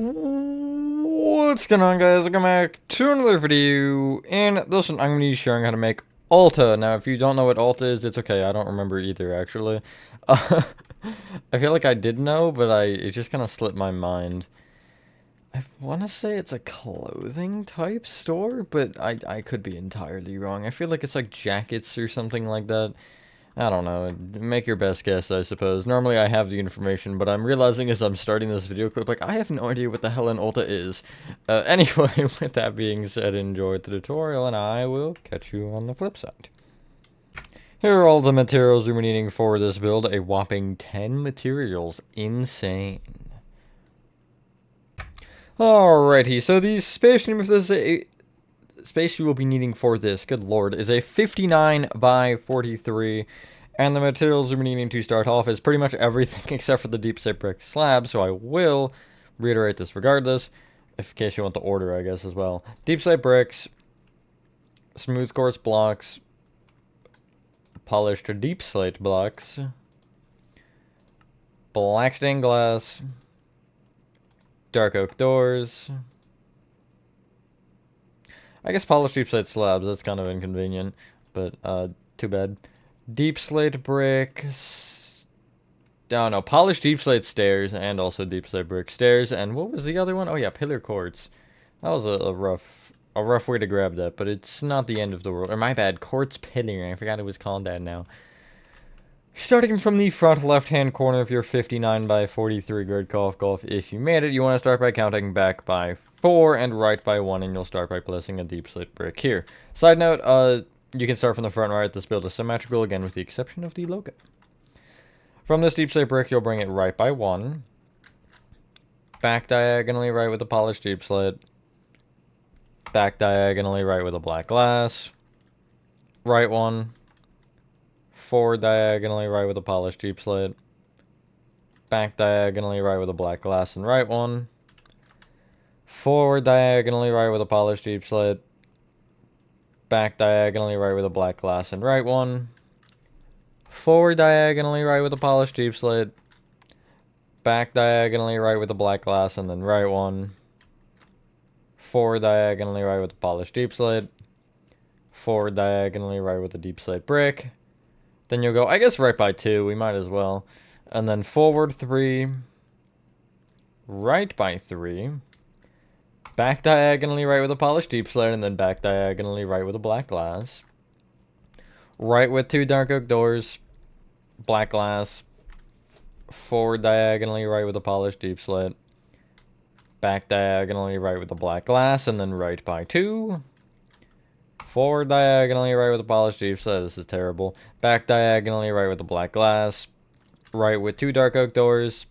What's going on, guys? Welcome back to another video, and this one I'm going to be showing how to make ULTA. Now, if you don't know what ULTA is, it's okay. I don't remember either, actually. Uh, I feel like I did know, but it just kind of slipped my mind. I want to say it's a clothing type store, but I could be entirely wrong. I feel like it's like jackets or something like that. I don't know. Make your best guess, I suppose. Normally I have the information, but I'm realizing as I'm starting this video clip, like, I have no idea what the hell an ULTA is. Anyway, with that being said, enjoy the tutorial, and I will catch you on the flip side. Here are all the materials we're needing for this build. A whopping 10 materials. Insane. Alrighty, so the space name of this space you will be needing for this, good lord, is a 59 by 43, and the materials we're needing to start off is pretty much everything except for the deep slate brick slab, so I will reiterate this regardless, in case you want the order, I guess, as well. Deep slate bricks, smooth quartz blocks, polished deep slate blocks, black stained glass, dark oak doors. I guess polished deep slate slabs, that's kind of inconvenient, but too bad. Deep slate brick, oh no, polished deep slate stairs, and also deep slate brick stairs, and what was the other one? Oh yeah, pillar quartz. That was a rough way to grab that, but it's not the end of the world. Or my bad, quartz pillar, I forgot it was called that now. Starting from the front left-hand corner of your 59 by 43 grid golf, if you made it, you want to start by counting back by 4 and right by 1, and you'll start by placing a deep slate brick here. Side note, you can start from the front right. This build is symmetrical, again, with the exception of the logo. From this deep slate brick, you'll bring it right by 1. Back diagonally right with a polished deep slate. Back diagonally right with a black glass. Right 1. Forward diagonally right with a polished deep slate. Back diagonally right with a black glass and right 1. Forward diagonally right with a polished deep slate. Back diagonally right with a black glass and right 1. Forward diagonally right with a polished deep slate. Back diagonally right with a black glass and then right 1. Forward diagonally right with a polished deep slate. Forward diagonally right with a deep slate brick. Then you'll go, I guess, right by 2. We might as well. And then forward 3. Right by 3. Back diagonally right with a polished deep slate, and then back diagonally right with a black glass. Right with 2 dark oak doors. Black glass. Forward diagonally right with a polished deep slate. Back diagonally right with a black glass, and then right by 2. Forward diagonally right with a polished deep slate. This is terrible. Back diagonally right with a black glass. Right with 2 dark oak doors,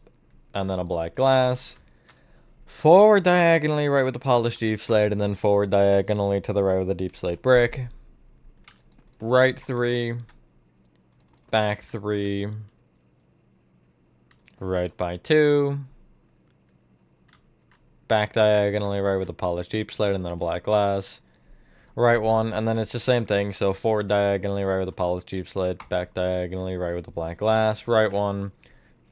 and then a black glass. Forward diagonally right with a polished deep slate, and then forward diagonally to the right with a deep slate brick. Right 3. Back 3. Right by 2. Back diagonally right with a polished deep slate, and then a black glass. Right 1, and then it's the same thing, so forward diagonally right with a polished deep slate, back diagonally right with a black glass, right 1,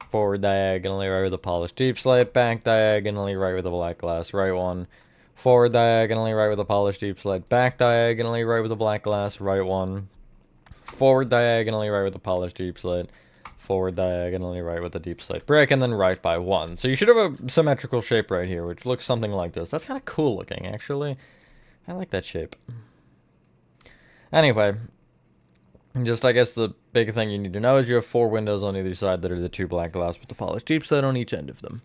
forward diagonally right with a polished deep slate, back diagonally right with a black glass, right 1, forward diagonally right with a polished deep slate, back diagonally right with a black glass, right 1, forward diagonally right with a polished deep slate, forward diagonally right with a deep slate brick, and then right by 1. So you should have a symmetrical shape right here, which looks something like this. That's kind of cool looking, actually. I like that shape. Anyway, just I guess the big thing you need to know is you have 4 windows on either side that are the 2 black glass with the polished deep slate on each end of them.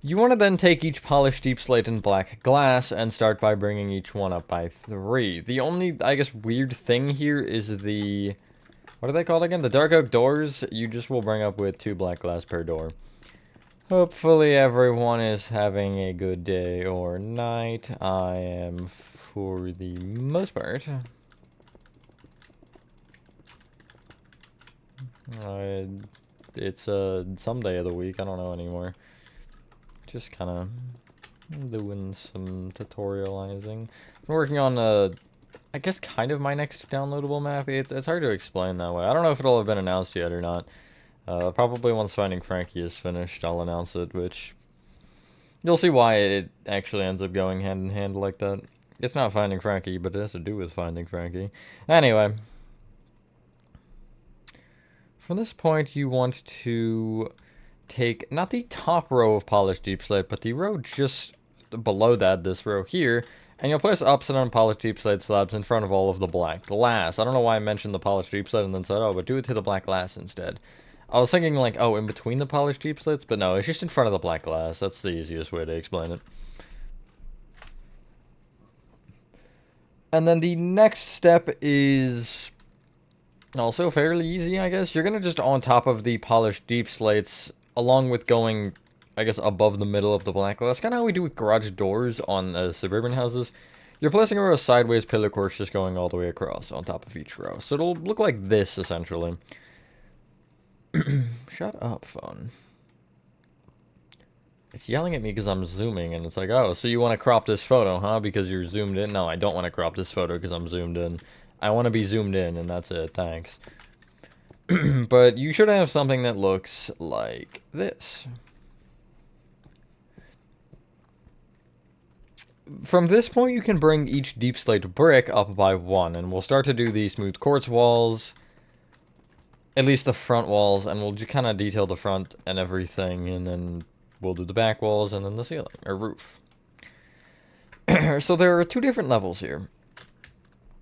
You want to then take each polished deep slate and black glass and start by bringing each one up by 3. The only, I guess, weird thing here is the, what are they called again? The dark oak doors, you just will bring up with 2 black glass per door. Hopefully everyone is having a good day or night. I am for the most part. It's some day of the week, I don't know anymore. Just kind of doing some tutorializing. I'm working on, I guess, kind of my next downloadable map. It's hard to explain that way. I don't know if it'll have been announced yet or not. Probably once Finding Frankie is finished, I'll announce it, which, You'll see why it actually ends up going hand in hand like that. It's not Finding Frankie, but it has to do with Finding Frankie. Anyway. From this point, you want to take, not the top row of polished deep slate, but the row just below that, this row here, and you'll place upside down polished deep slate slabs in front of all of the black glass. I don't know why I mentioned the polished deep slate and then said, oh, but do it to the black glass instead. I was thinking like, oh, in between the polished deep slates, but no, it's just in front of the black glass. That's the easiest way to explain it. And then the next step is also fairly easy, I guess. You're going to just on top of the polished deep slates, along with going, I guess, above the middle of the black glass. Kind of how we do with garage doors on suburban houses. You're placing a row of sideways pillar courts just going all the way across on top of each row. So it'll look like this, essentially. Shut up, phone. It's yelling at me because I'm zooming, and it's like, oh, so you want to crop this photo, huh? Because you're zoomed in? No, I don't want to crop this photo because I'm zoomed in. I want to be zoomed in, and that's it. Thanks. But you should have something that looks like this. From this point, you can bring each deep slate brick up by one, and we'll start to do the smooth quartz walls, at least the front walls, and we'll just kind of detail the front and everything, and then we'll do the back walls, and then the ceiling, or roof. So there are two different levels here.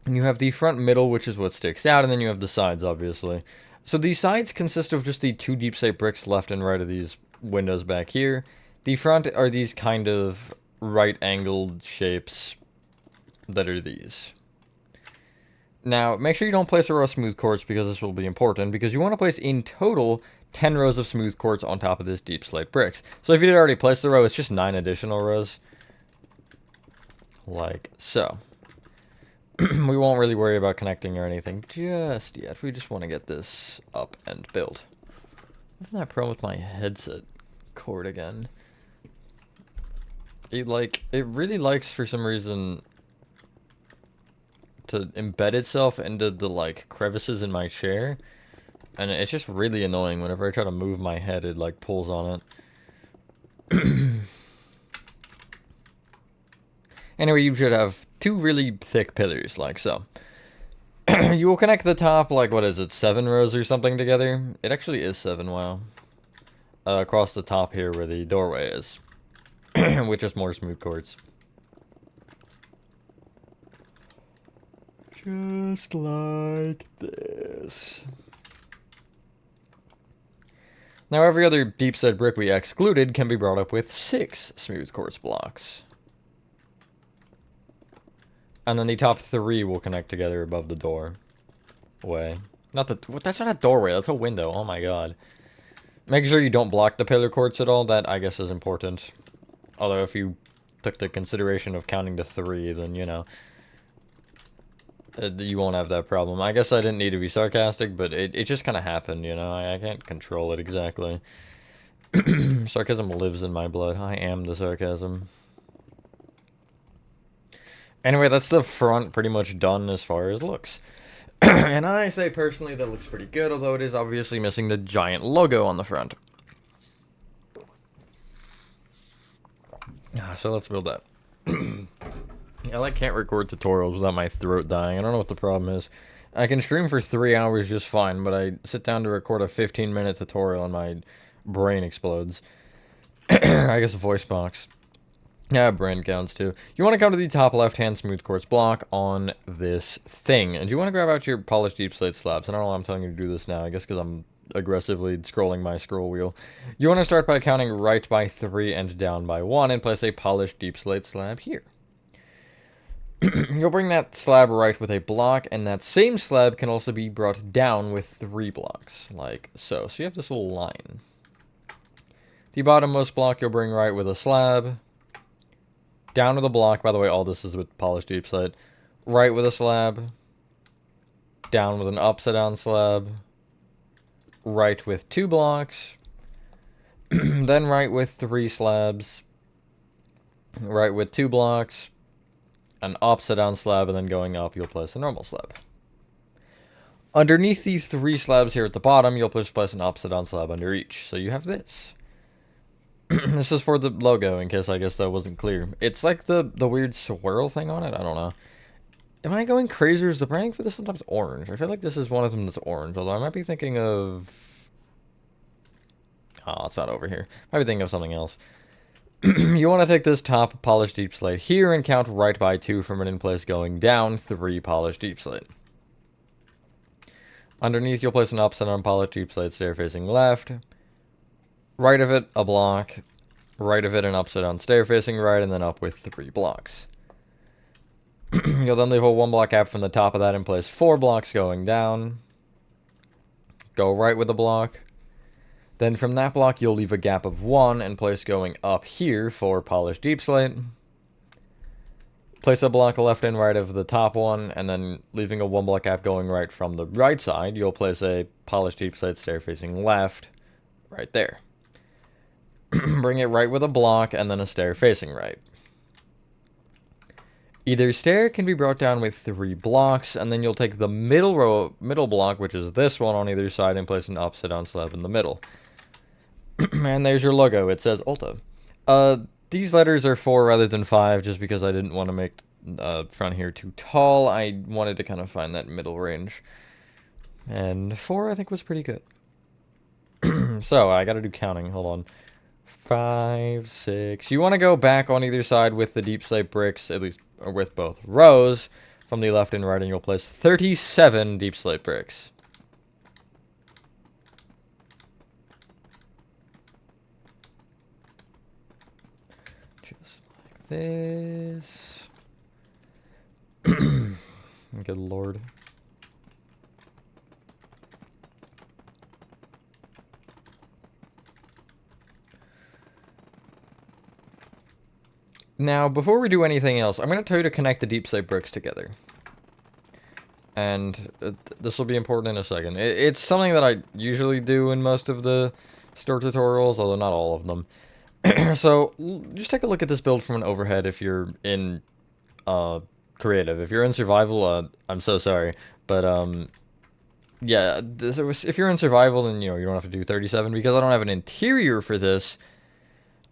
You have the front middle, which is what sticks out, and then you have the sides, obviously. So the sides consist of just the two deep slate bricks left and right of these windows back here. The front are these kind of right-angled shapes that are these. Now, make sure you don't place a row of smooth quartz because this will be important, because you want to place in total 10 rows of smooth quartz on top of this deep slate bricks. So if you did already place the row, it's just 9 additional rows. Like so. We won't really worry about connecting or anything just yet. We just want to get this up and built. I'm having that problem with my headset cord again. It really likes, for some reason, to embed itself into the, like, crevices in my chair. And it's just really annoying. Whenever I try to move my head, it, like, pulls on it. Anyway, you should have 2 really thick pillars, like so. You will connect the top, like, what is it, 7 rows or something together? It actually is 7, wow. Across the top here where the doorway is. With just more smooth quartz. Just like this. Now every other deep set brick we excluded can be brought up with 6 smooth quartz blocks. And then the top 3 will connect together above the doorway. Not the, that's not a doorway, that's a window, oh my god. Make sure you don't block the pillar quartz at all, that I guess is important. Although if you took the consideration of counting to 3, then, you know, you won't have that problem. I guess I didn't need to be sarcastic, but it just kind of happened, you know? I can't control it exactly. Sarcasm lives in my blood. I am the sarcasm. Anyway, that's the front pretty much done as far as looks. And I say personally that looks pretty good, although it is obviously missing the giant logo on the front. So let's build that. I can't record tutorials without my throat dying. I don't know what the problem is. I can stream for 3 hours just fine, but I sit down to record a 15-minute tutorial and my brain explodes. I guess a voice box. Yeah, brain counts too. You want to come to the top left-hand smooth quartz block on this thing. And you want to grab out your polished deep slate slabs. I don't know why I'm telling you to do this now. I guess because I'm aggressively scrolling my scroll wheel. You want to start by counting right by 3 and down by 1 and place a polished deep slate slab here. You'll bring that slab right with a block, and that same slab can also be brought down with 3 blocks, like so. So you have this little line. The bottommost block you'll bring right with a slab. Down with a block, by the way, all this is with polished deep slate. Right with a slab. Down with an upside down slab. Right with 2 blocks. Then right with 3 slabs. Right with 2 blocks. An upside down slab, and then going up, you'll place a normal slab. Underneath the 3 slabs here at the bottom, you'll just place an upside down slab under each. So you have this. This is for the logo, in case I guess that wasn't clear. It's like the weird swirl thing on it. I don't know. Am I going crazy, or is the branding for this sometimes orange? I feel like this is one of them that's orange, although I might be thinking of... Oh, it's not over here. I might be thinking of something else. You want to take this top polished deep slate here and count right by 2 from an in-place going down 3 polished deep slate. Underneath, you'll place an upset on polished deep slate stair facing left. Right of it, a block. Right of it, an upset on stair facing right, and then up with 3 blocks. You'll then leave a 1 block gap from the top of that and place 4 blocks going down. Go right with the block. Then from that block, you'll leave a gap of 1 and place going up here for polished deep slate. Place a block left and right of the top one, and then leaving a 1 block gap going right from the right side, you'll place a polished deep slate stair facing left right there. Bring it right with a block and then a stair facing right. Either stair can be brought down with 3 blocks, and then you'll take the middle block, which is this one on either side, and place an upside down slab in the middle. And there's your logo. It says ULTA. These letters are 4 rather than 5, just because I didn't want to make front here too tall. I wanted to kind of find that middle range. And 4, I think, was pretty good. So, I gotta do counting. Hold on. 5, 6. You want to go back on either side with the deep slate bricks, at least, or with both rows, from the left and right, and you'll place 37 deep slate bricks. Just like this. Good lord. Now, before we do anything else, I'm going to tell you to connect the deep slate bricks together. And this will be important in a second. It's something that I usually do in most of the store tutorials, although not all of them. So, just take a look at this build from an overhead if you're in creative. If you're in survival, I'm so sorry. But, yeah, if you're in survival, then, you don't have to do 37, because I don't have an interior for this.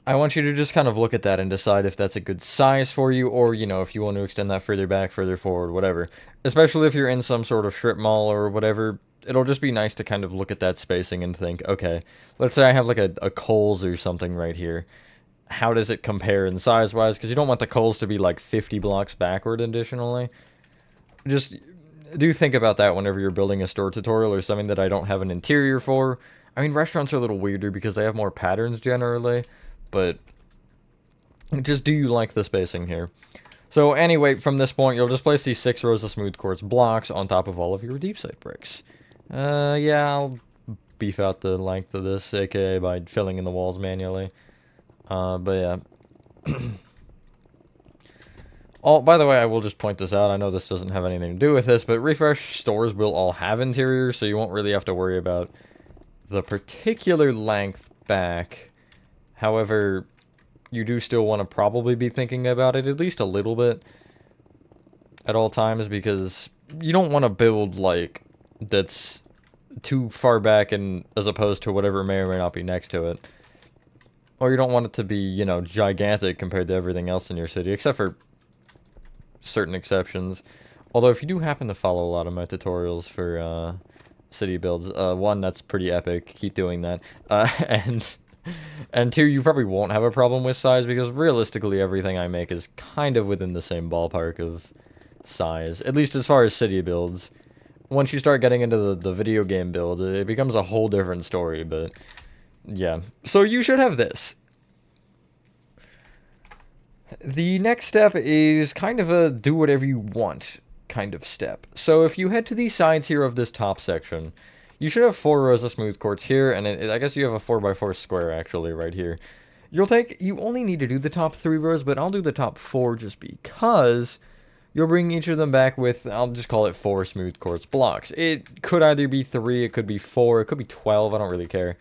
I want you to just kind of look at that and decide if that's a good size for you, or, if you want to extend that further back, further forward, whatever. Especially if you're in some sort of strip mall or whatever, it'll just be nice to kind of look at that spacing and think, okay, let's say I have like a Kohl's or something right here. How does it compare in size-wise? Because you don't want the Kohl's to be like 50 blocks backward additionally. Just do think about that whenever you're building a store tutorial or something that I don't have an interior for. I mean, restaurants are a little weirder because they have more patterns generally. But just do you like the spacing here? So anyway, from this point, you'll just place these 6 rows of smooth quartz blocks on top of all of your deep slate bricks. Yeah, I'll beef out the length of this, aka by filling in the walls manually. But yeah. By the way, I will just point this out. I know this doesn't have anything to do with this, but refresh stores will all have interiors, so you won't really have to worry about the particular length back. However, you do still want to probably be thinking about it at least a little bit at all times, because you don't want to build, like, that's too far back and as opposed to whatever may or may not be next to it. Or you don't want it to be, gigantic compared to everything else in your city, except for certain exceptions. Although, if you do happen to follow a lot of my tutorials for city builds, one, that's pretty epic. Keep doing that. And 2, you probably won't have a problem with size, because realistically everything I make is kind of within the same ballpark of size, at least as far as city builds. Once you start getting into the video game build, it becomes a whole different story, but yeah. So you should have this. The next step is kind of a do whatever you want kind of step. So if you head to the sides here of this top section, you should have 4 rows of smooth quartz here, and I guess you have a 4x4 square, actually, right here. You only need to do the top 3 rows, but I'll do the top 4 just because you'll bring each of them back with, I'll just call it 4 smooth quartz blocks. It could either be 3, it could be 4, it could be 12, I don't really care.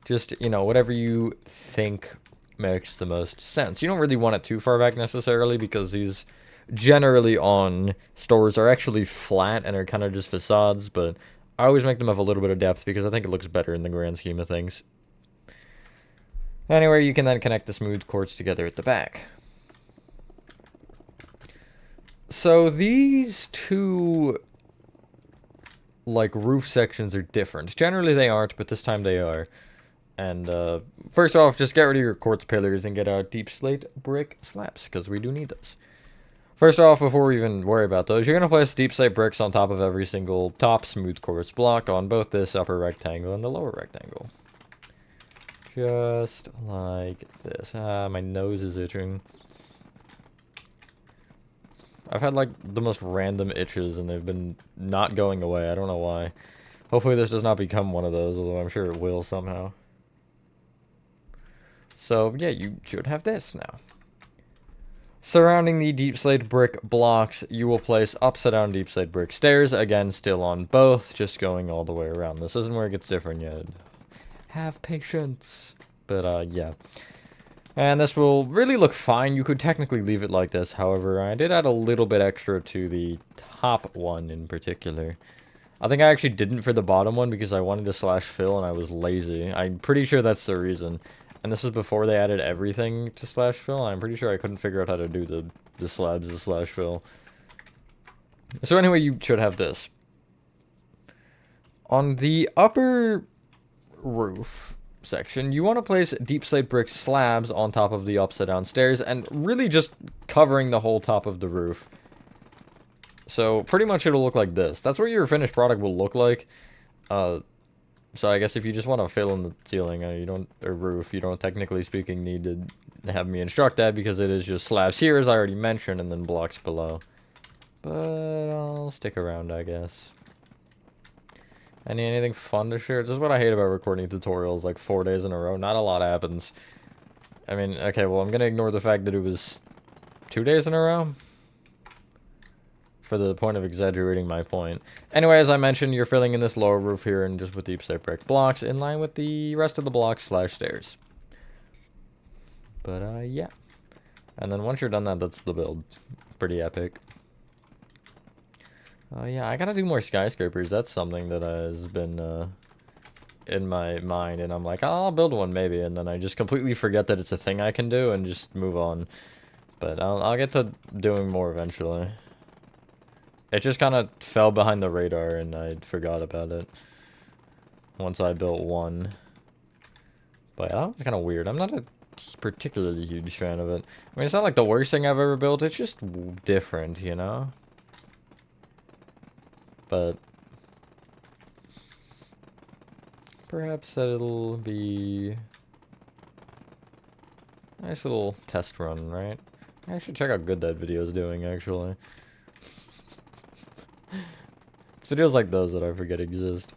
Just, whatever you think makes the most sense. You don't really want it too far back necessarily, because these generally on stores are actually flat and are kind of just facades, but I always make them have a little bit of depth because I think it looks better in the grand scheme of things. Anyway, you can then connect the smooth quartz together at the back. So these two, like, roof sections are different. Generally they aren't, but this time they are. And first off, just get rid of your quartz pillars and get out deep slate brick slabs, because we do need those. First off, before we even worry about those, you're going to place deep slate bricks on top of every single top smooth quartz block on both this upper rectangle and the lower rectangle. Just like this. My nose is itching. I've had, like, the most random itches, and they've been not going away. I don't know why. Hopefully this does not become one of those, although I'm sure it will somehow. So, yeah, you should have this now. Surrounding the deep slate brick blocks, you will place upside down deep slate brick stairs. Again, still on both, just going all the way around. This isn't where it gets different yet. Have patience. But, yeah. And this will really look fine. You could technically leave it like this. However, I did add a little bit extra to the top one in particular. I think I actually didn't for the bottom one because I wanted to slash fill and I was lazy. I'm pretty sure that's the reason. And this was before they added everything to slash fill. I'm pretty sure I couldn't figure out how to do the slabs to slash fill. So anyway, you should have this. On the upper roof section, you want to place deep slate brick slabs on top of the upside down stairs and really just covering the whole top of the roof. So pretty much it'll look like this. That's what your finished product will look like. So I guess if you just want to fill in the ceiling, or roof, you don't technically speaking need to have me instruct that because it is just slabs here, as I already mentioned, and then blocks below. But I'll stick around, I guess. Anything fun to share? This is what I hate about recording tutorials, like 4 days in a row. Not a lot happens. I mean, okay, well, I'm gonna ignore the fact that it was 2 days in a row. For the point of exaggerating my point. Anyway, as I mentioned, you're filling in this lower roof here and just with deep slate brick blocks in line with the rest of the blocks slash stairs. But, yeah. And then once you're done that, that's the build. Pretty epic. Yeah, I gotta do more skyscrapers. That's something that has been, in my mind. And I'm like, oh, I'll build one maybe. And then I just completely forget that it's a thing I can do and just move on. But I'll get to doing more eventually. It just kind of fell behind the radar, and I forgot about it once I built one. But that was kind of weird. I'm not a particularly huge fan of it. I mean, it's not like the worst thing I've ever built. It's just different, you know? But perhaps that it'll be a nice little test run, right? I should check how good that video is doing, actually. It's videos like those that I forget exist,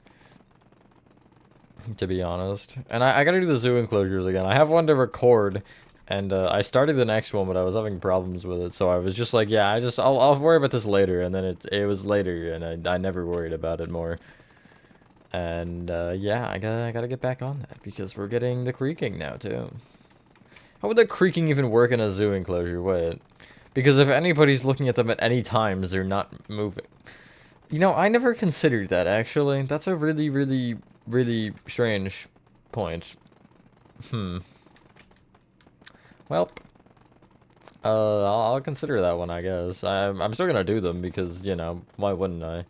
to be honest. And I gotta do the zoo enclosures again. I have one to record, and I started the next one, but I was having problems with it, so I was just like, yeah, I'll worry about this later, and then it was later, and I never worried about it more. And yeah, I gotta get back on that, because we're getting the creaking now, too. How would the creaking even work in a zoo enclosure? Wait. Because if anybody's looking at them at any times, they're not moving. You know, I never considered that, actually. That's a really, really, really strange point. Well, I'll consider that one, I guess. I'm still gonna do them because, you know, why wouldn't I?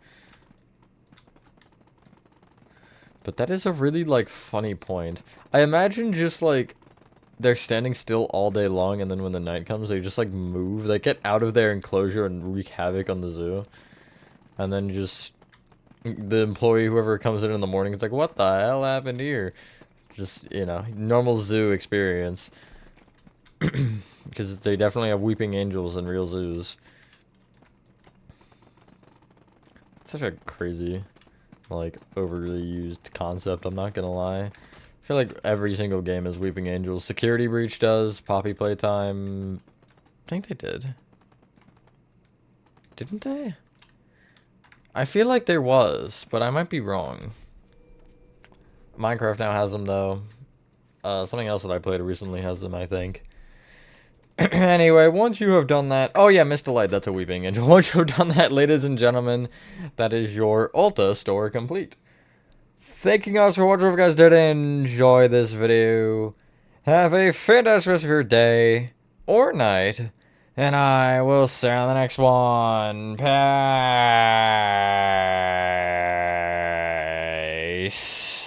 But that is a really, like, funny point. I imagine just, like, they're standing still all day long, and then when the night comes, they just, like, move. They get out of their enclosure and wreak havoc on the zoo. And then just the employee, whoever comes in the morning, is like, what the hell happened here? Just, you know, normal zoo experience. Because they definitely have weeping angels in real zoos. It's such a crazy, like, overly used concept, I'm not gonna lie. I feel like every single game has weeping angels. Security Breach does, Poppy Playtime... I think they did. Didn't they? I feel like there was, but I might be wrong. Minecraft now has them, though. Something else that I played recently has them, I think. Anyway, once you have done that... Oh, yeah, Mr. Light, that's a weeping angel. Once you have done that, ladies and gentlemen, that is your ULTA store complete. Thank you guys for watching. If you guys did enjoy this video, Have a fantastic rest of your day or night, and I will see you on the next one. Peace.